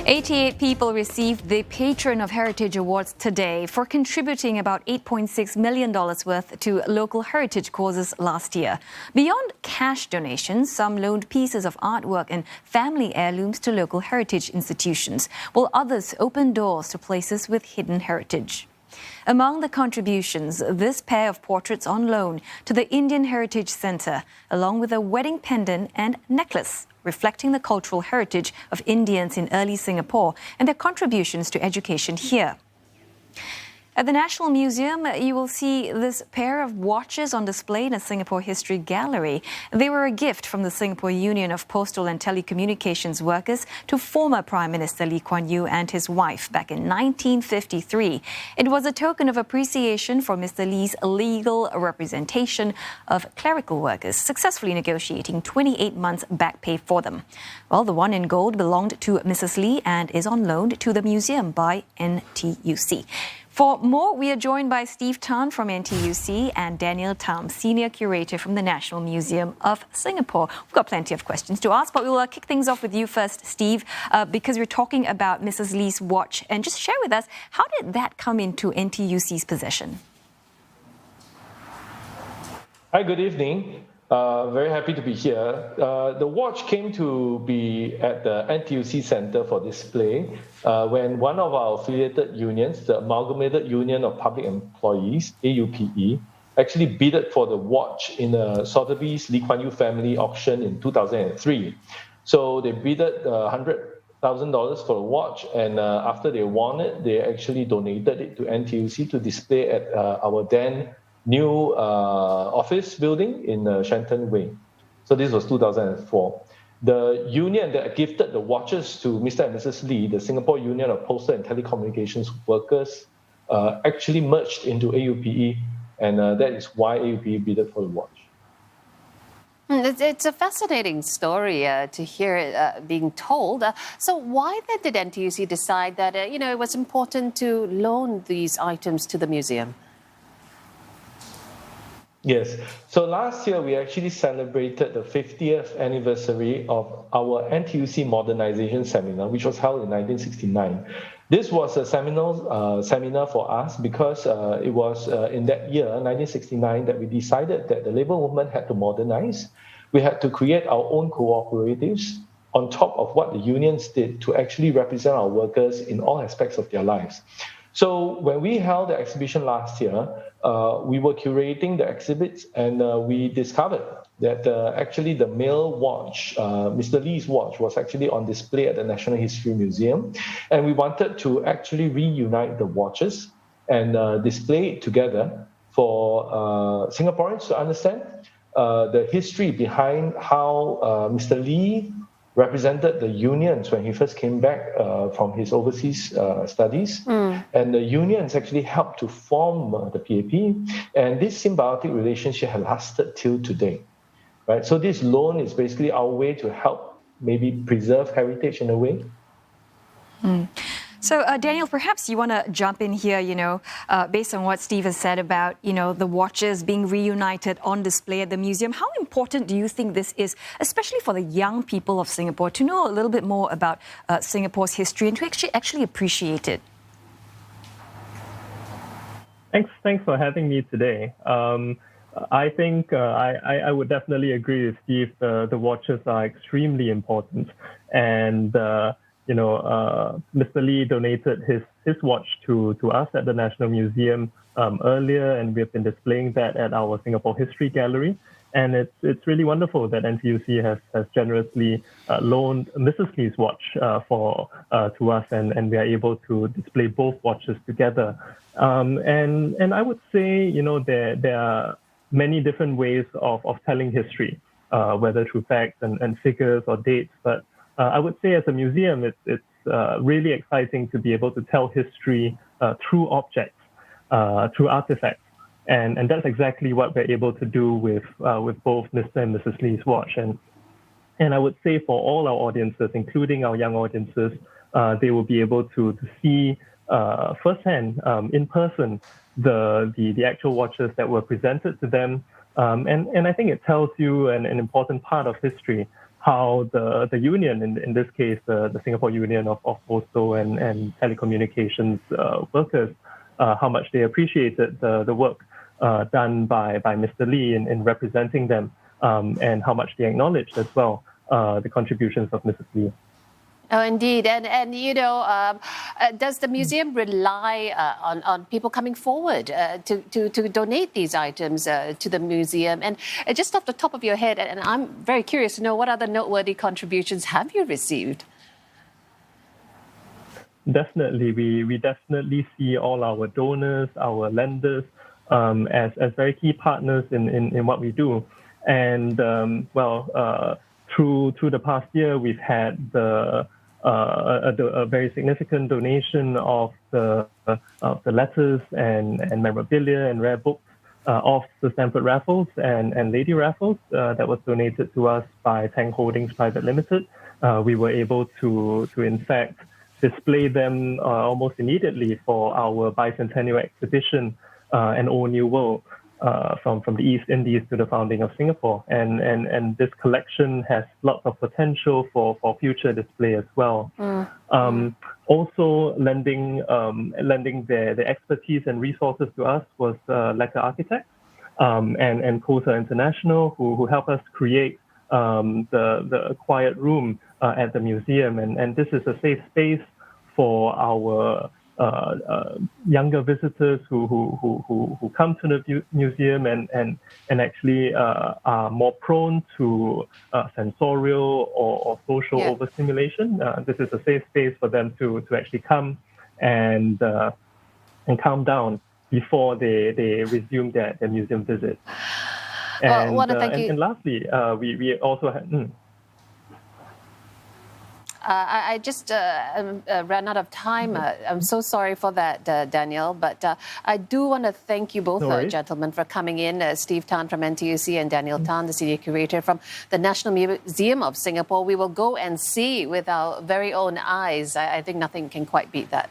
88 people received the Patron of Heritage Awards today for contributing about $8.6 million worth to local heritage causes last year. Beyond cash donations, some loaned pieces of artwork and family heirlooms to local heritage institutions, while others opened doors to places with hidden heritage. Among the contributions, this pair of portraits on loan to the Indian Heritage Centre, along with a wedding pendant and necklace, reflecting the cultural heritage of Indians in early Singapore and their contributions to education here. At the National Museum, you will see this pair of watches on display in a Singapore History Gallery. They were a gift from the Singapore Union of Postal and Telecommunications Workers to former Prime Minister Lee Kuan Yew and his wife back in 1953. It was a token of appreciation for Mr. Lee's legal representation of clerical workers, successfully negotiating 28 months back pay for them. Well, the one in gold belonged to Mrs. Lee and is on loan to the museum by NTUC. For more, we are joined by Steve Tan from NTUC and Daniel Tam, Senior Curator from the National Museum of Singapore. We've got plenty of questions to ask, but we'll kick things off with you first, Steve, because we're talking about Mrs. Lee's watch. And just share with us, how did that come into NTUC's possession? Hi, good evening. Very happy to be here. The watch came to be at the NTUC Centre for display when one of our affiliated unions, the Amalgamated Union of Public Employees, AUPE, actually bidded for the watch in a Sotheby's Lee Kuan Yew family auction in 2003. So they bidded $100,000 for the watch, and after they won it, they actually donated it to NTUC to display at our then new office building in Shenton Way. So this was 2004. The union that gifted the watches to Mr. and Mrs. Lee, the Singapore Union of Postal and Telecommunications Workers, actually merged into AUPE, and that is why AUPE bidded for the watch. It's a fascinating story to hear it being told. So why then did NTUC decide that it was important to loan these items to the museum? Yes. So last year, we actually celebrated the 50th anniversary of our NTUC Modernization Seminar, which was held in 1969. This was a seminal seminar for us because it was in that year, 1969, that we decided that the labour movement had to modernize. We had to create our own cooperatives on top of what the unions did to actually represent our workers in all aspects of their lives. So when we held the exhibition last year, we were curating the exhibits, and we discovered that actually the male watch, Mr. Lee's watch, was actually on display at the National History Museum. And we wanted to actually reunite the watches and display it together for Singaporeans to understand the history behind how Mr. Lee represented the unions when he first came back from his overseas studies. And the unions actually helped to form the PAP. And this symbiotic relationship has lasted till today. Right? So this loan is basically our way to help maybe preserve heritage in a way. So, Daniel, perhaps you want to jump in here, based on what Steve has said about, the watches being reunited on display at the museum. How important do you think this is, especially for the young people of Singapore, to know a little bit more about Singapore's history and to actually appreciate it? Thanks for having me today. I think I would definitely agree with Steve. The watches are extremely important, and Mr. Lee donated his watch to us at the National Museum earlier, and we've been displaying that at our Singapore History Gallery. And it's really wonderful that NTUC has generously loaned Mrs. Lee's watch to us, and we are able to display both watches together. And I would say there are many different ways of telling history, whether through facts and figures or dates, but I would say as a museum, it's really exciting to be able to tell history through objects, through artifacts. And that's exactly what we're able to do with both Mr. and Mrs. Lee's watch. And I would say for all our audiences, including our young audiences, they will be able to see firsthand, in person, the actual watches that were presented to them. And I think it tells you an important part of history, how the union, in this case, the Singapore Union of Postal and Telecommunications Workers, how much they appreciated the work done by Mr. Lee in representing them, and how much they acknowledged as well the contributions of Mrs. Lee. Oh, indeed. And does the museum rely on people coming forward to donate these items to the museum? And just off the top of your head, and I'm very curious to know, what other noteworthy contributions have you received? Definitely. We definitely see all our donors, our lenders, as very key partners in what we do. And, through the past year, we've had a very significant donation of the letters and memorabilia and rare books of the Stanford Raffles and Lady Raffles that was donated to us by Tang Holdings Private Limited. We were able to in fact display them almost immediately for our bicentennial exhibition, An Old New World, from the East Indies to the founding of Singapore. And this collection has lots of potential for future display as well. Also lending their expertise and resources to us was Lecker Architects and COSA International, who helped us create the quiet room at the museum. And this is a safe space for our younger visitors who come to the museum and actually are more prone to sensorial or social overstimulation. This is a safe space for them to actually come and calm down before they resume their museum visit. And, and lastly, we also had. I just ran out of time. I'm so sorry for that, Daniel. But I do want to thank you both, gentlemen, for coming in. Steve Tan from NTUC and Daniel Tan, the Senior Curator from the National Museum of Singapore. We will go and see with our very own eyes. I think nothing can quite beat that.